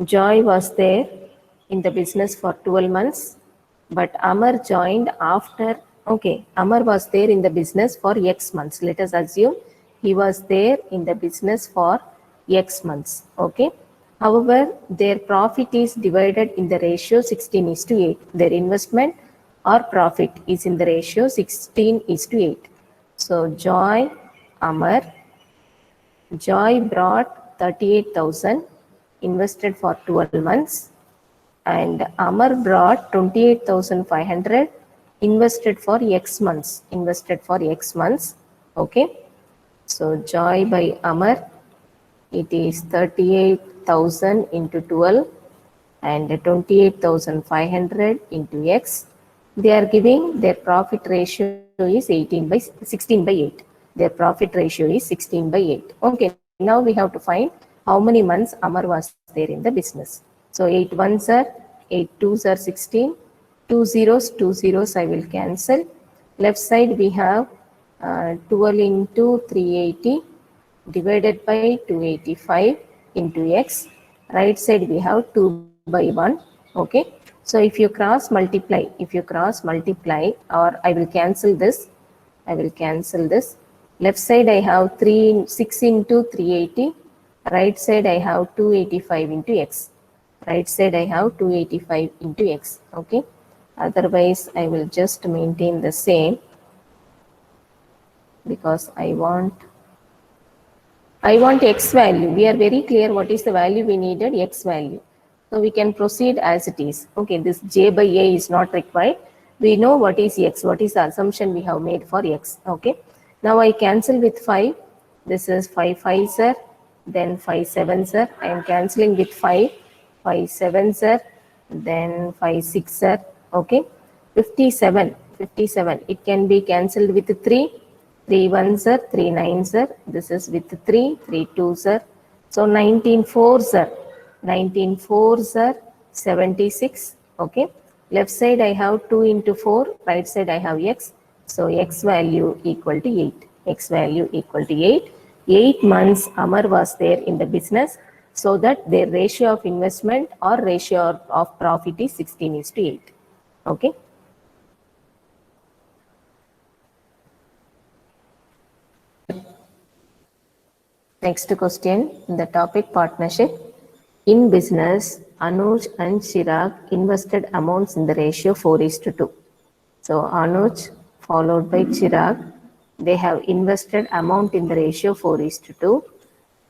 Joy was there in the business for 12 months, but Amar joined after. Okay, Amar was there in the business for X months. Let us assume he was there in the business for X months. Okay. However, their profit is divided in the ratio 16:8. Their investment or profit is in the ratio 16:8. So Joy brought 38,000, invested for 12 months, and Amar brought 28,500, invested for X months. Okay. So Joy by Amar, it is 38,000 into 12 and 28,500 into X. They are giving their profit ratio is 16/8. Their profit ratio is 16/8. Okay, now we have to find how many months Amar was there in the business. So 8 ones are 8 twos are 16. 2 zeros I will cancel. Left side we have 12 into 380 divided by 285 into X. Right side we have 2 by 1. Okay. So if you cross multiply, or I will cancel this. Left side I have 6 into 380. Right side I have 285 into X. Okay. Otherwise I will just maintain the same, because I want X value. We are very clear what is the value we needed, X value. So we can proceed as it is. Okay, this J by A is not required. We know what is X, what is the assumption we have made for X. Okay. Now I cancel with 5. This is 5 5s are, then 5 7s are. I am cancelling with 5. 5 7s are, then 5 6 are. Okay. 57. It can be cancelled with 3. 3 ones are, 3 nines are. This is with 3. 3 twos are. So 19 fours are. 76. Okay. Left side I have 2 into 4. Right side I have X. So X value equal to 8. 8 months Amar was there in the business, so that their ratio of investment or ratio of profit is 16:8. Okay. Next question, the topic partnership. In business, Anuj and Chirag invested amounts in the ratio 4:2. So Anuj followed by Chirag, they have invested amount in the ratio 4:2,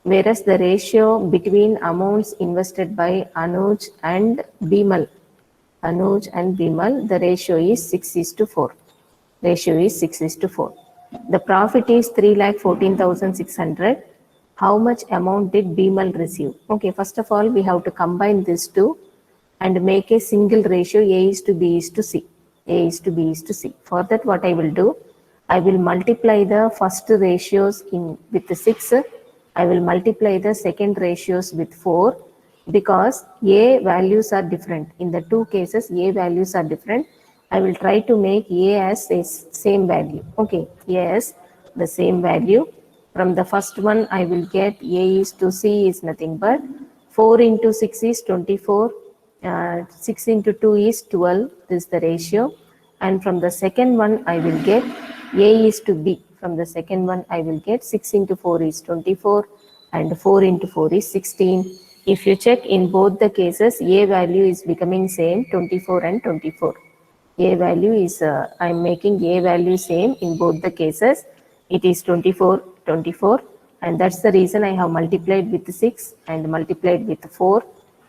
whereas the ratio between amounts invested by Anuj and Bimal, the ratio is 6:4. The profit is 3,14,600. How much amount did Bimal receive? Okay, first of all, we have to combine these two and make a single ratio, A is to B is to C. For that, what I will do, I will multiply the first ratios with 6. I will multiply the second ratios with 4, because A values are different. In the two cases, A values are different. I will try to make A as a same value. Okay, A as the same value. From the first one, I will get A is to C is nothing but 4 into 6 is 24. 6 into 2 is 12. This is the ratio. And from the second one, I will get A is to B. From the second one, I will get 6 into 4 is 24 and 4 into 4 is 16. If you check in both the cases, A value is becoming same, 24 and 24. A value is, I am making A value same in both the cases. It is 24, and that's the reason I have multiplied with 6 and multiplied with 4.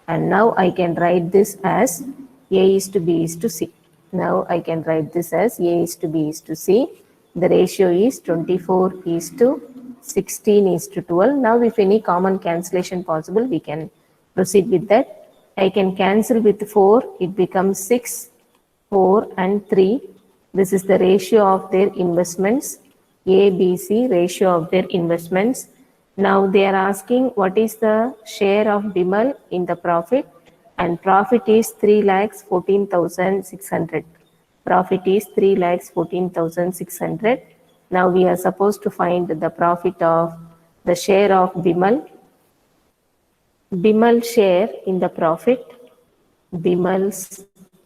And now I can write this as A is to B is to C. Now I can write this as A is to B is to C. The ratio is 24 is to 16 is to 12. Now if any common cancellation possible, we can proceed with that. I can cancel with 4. It becomes 6, 4 and 3. This is the ratio of their investments. A, B, C, ratio of their investments. Now they are asking what is the share of Bimal in the profit, and profit is 3,14,600. Profit is 3,14,600. Now we are supposed to find the profit of the share of Bimal. Bimal share in the profit. Bimal's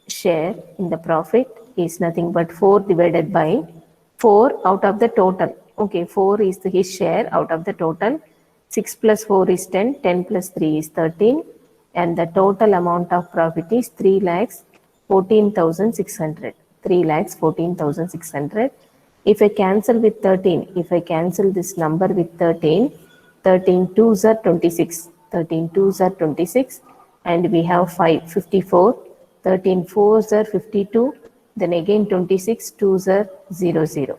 share in the profit is nothing but 4 divided by 4 out of the total. Okay, 4 is his share out of the total. 6 plus 4 is 10, 10 plus 3 is 13, and the total amount of profit is 3 lakhs 14,600. 3 lakhs 14,600. If I cancel with 13, if I cancel this number with 13, 13 twos are 26. 13 twos are 26, and we have 5, 54. 13 fours are 52. Then again 26 twos are 0, 0.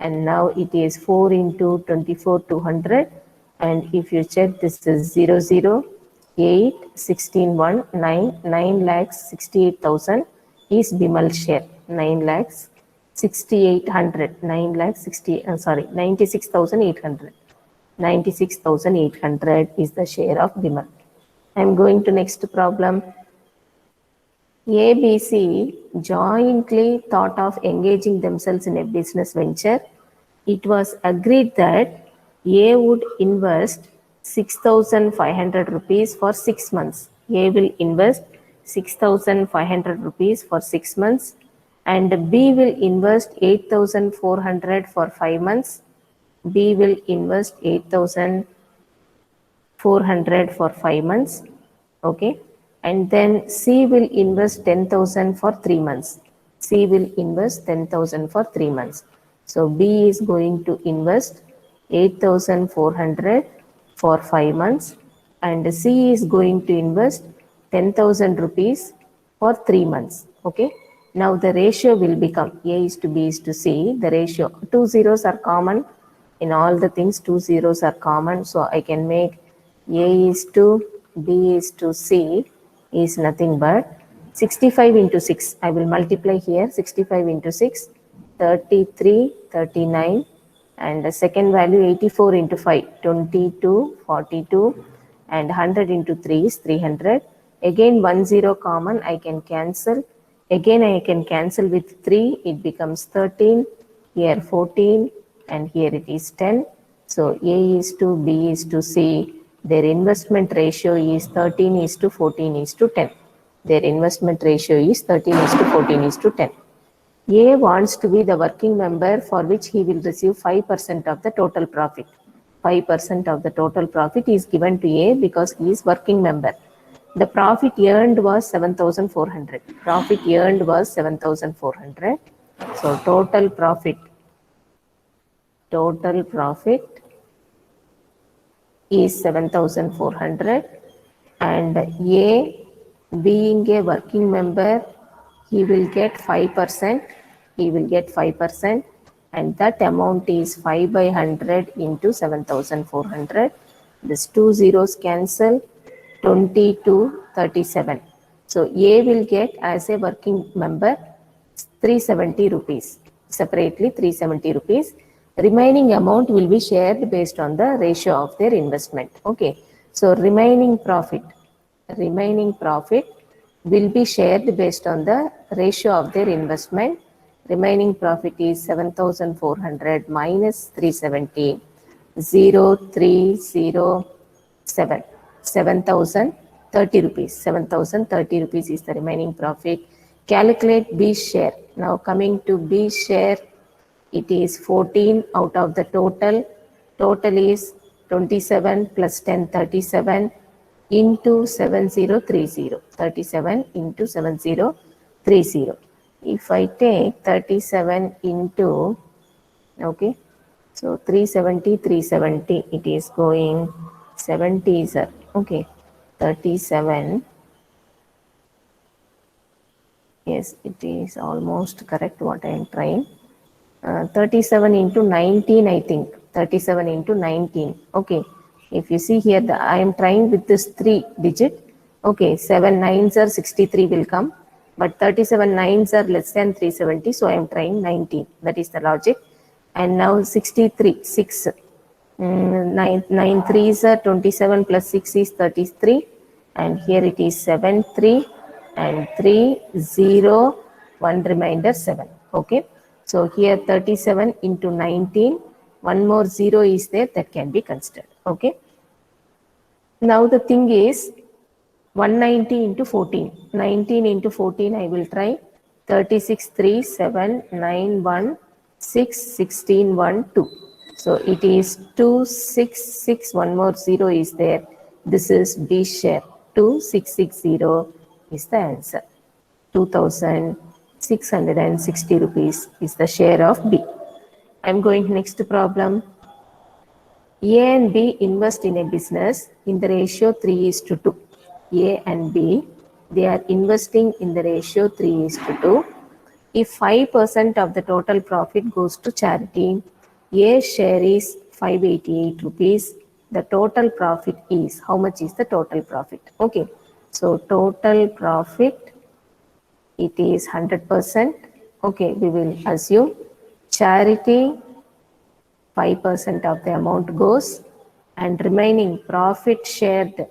And now it is 4 into 24, 200. And if you check, this is 0, 0, 8, 16, 1, 9, 9 lakhs 68,000 is Bimal share. 9 lakhs 6,800. 9 lakhs 96,800. 96,800 is the share of Bimal. I am going to next problem. ABC jointly thought of engaging themselves in a business venture. It was agreed that A would invest 6,500 rupees for 6 months. A will invest 6,500 rupees for 6 months, and B will invest 8,400 for 5 months. B will invest 8,400 for 5 months. Okay. And then C will invest 10,000 for 3 months. C will invest 10,000 for 3 months. So B is going to invest 8,400 for 5 months, and C is going to invest 10,000 rupees for 3 months. Okay. Now the ratio will become A is to B is to C. The ratio, 2 zeros are common. In all the things, 2 zeros are common. So I can make A is to B is to C is nothing but 65 into 6. I will multiply here 65 into 6, 33, 39, and the second value 84 into 5, 22, 42, and 100 into 3 is 300. Again 1 0 common, I can cancel. Again I can cancel with 3, it becomes 13, here 14, and here it is 10. So A is to B is to C. Their investment ratio is 13 is to 14 is to 10. Their investment ratio is 13 is to 14 is to 10. A wants to be the working member, for which he will receive 5% of the total profit. 5% of the total profit is given to A because he is working member. The profit earned was 7,400. Profit earned was 7,400. So total profit is 7,400, and A, being a working member, he will get 5%. He will get 5%, and that amount is 5 by 100 into 7,400. These 2 zeros cancel, 20 to 37. So A will get as a working member 370 rupees. Separately 370 rupees. Remaining amount will be shared based on the ratio of their investment. Okay. So remaining profit will be shared based on the ratio of their investment. Remaining profit is 7,400 minus 370, 0307, 7,030 rupees. 7,030 rupees is the remaining profit. Calculate B share. Now coming to B share, it is 14 out of the total. Total is 27 plus 10, 37 into 7030. 37 into 7030. If I take 37 into, okay, so 370, 370, it is going 70, sir. Okay, 37. Yes, it is almost correct what I am trying. 37 into 19, I think. 37 into 19. Okay. If you see here, I am trying with this 3 digit. Okay, 7 nines are 63 will come. But 37 nines are less than 370. So I am trying 19. That is the logic. And now 63, 6. 9 threes are 27 plus 6 is 33. And here it is 7, 3. And 3, 0, 1 remainder 7. Okay. So here 37 into 19, one more 0 is there, that can be considered. Okay. Now the thing is 190 into 14. 19 into 14 I will try. 36, 3, 7, 9, 1, 6, 16, 1, 2. So it is 2, 6, 6, one more 0 is there. This is B share. 2660 is the answer. 2660 rupees is the share of B. I am going next problem. A and B invest in a business in the ratio 3 is to 2. A and B, they are investing in the ratio 3 is to 2. If 5% of the total profit goes to charity, A share is 588 rupees. The total profit is, how much is the total profit? Okay, so total profit, it is 100%. Okay, we will assume charity 5% of the amount goes, and remaining profit shared,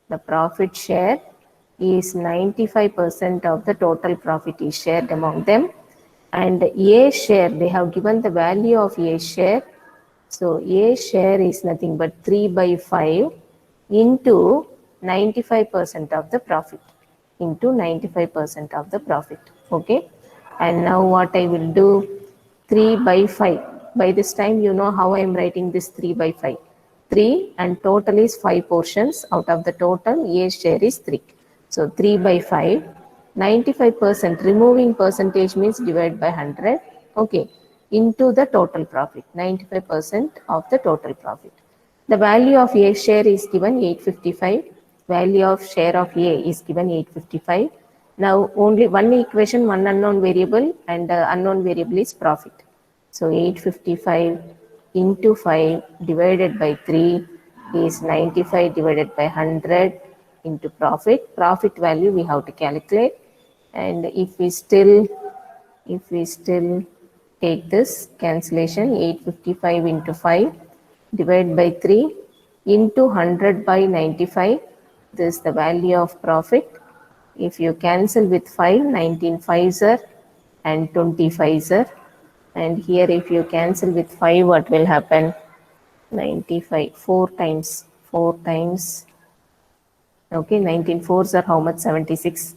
the profit share is 95% of the total profit is shared among them. And A share, they have given the value of A share. So A share is nothing but 3 by 5 into 95% of the profit, into 95% of the profit. Okay. And now what I will do, 3 by 5. By this time, you know how I am writing this 3 by 5. 3 and total is 5 portions. Out of the total, A share is 3. So 3 by 5, 95%, removing percentage means divide by 100. Okay, into the total profit, 95% of the total profit. The value of A share is given 855. Value of share of A is given 855. Now only one equation, one unknown variable, and unknown variable is profit. So 855 into 5 divided by 3 is 95 divided by 100 into profit. Profit value we have to calculate. And if we still take this cancellation, 855 into 5 divided by 3 into 100 by 95, this is the value of profit. If you cancel with 5, 19 5s are and 20 5s are. And here if you cancel with 5, what will happen? 95, 4 times, okay, 19 4s are how much? 76.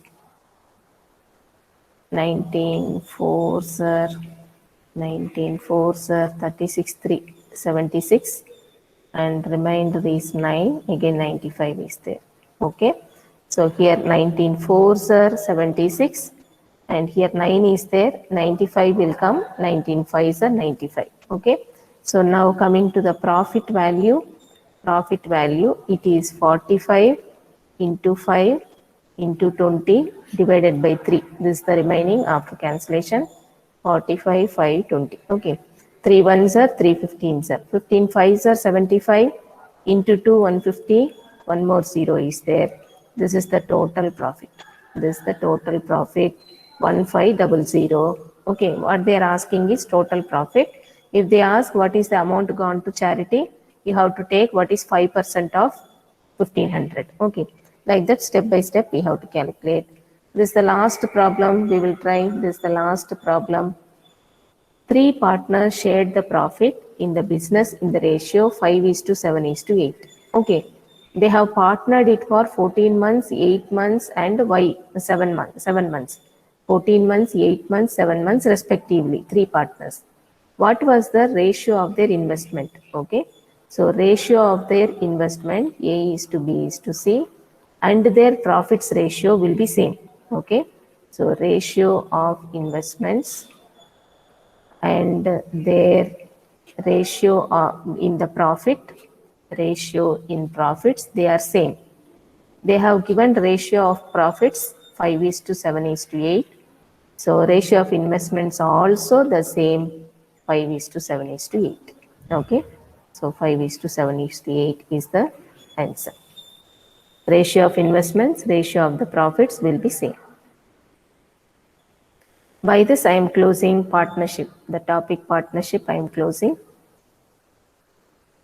19 4s are 36, 3, 76, and remainder is 9, again 95 is there. Okay, so here 19 4s are 76, and here 9 is there, 95 will come, 19 5s are 95. Okay, so now coming to the profit value, it is 45 into 5 into 20 divided by 3. This is the remaining after cancellation. 45, 5, 20. Okay. 3 ones are 3 15s are. 15 5s are 75 into 2 150. One more 0 is there. This is the total profit. 1500. Okay. What they are asking is total profit. If they ask what is the amount gone to charity, you have to take what is 5% of 1500. Okay. Like that, step by step, we have to calculate. This is the last problem we will try. This is the last problem. 3 partners shared the profit in the business in the ratio 5 is to 7 is to 8. Okay. They have partnered it for 14 months, 8 months, and 7 months. 14 months, 8 months, 7 months, respectively. 3 partners. What was the ratio of their investment? Okay. So ratio of their investment, A is to B is to C, and their profits ratio will be same. Okay. So ratio of investments and their ratio in the ratio in profits, they are same. They have given ratio of profits 5 is to 7 is to 8. So ratio of investments are also the same, 5 is to 7 is to 8. Okay. So 5 is to 7 is to 8 is the answer. Ratio of investments, ratio of the profits will be same. By this, I am closing partnership. The topic partnership I am closing.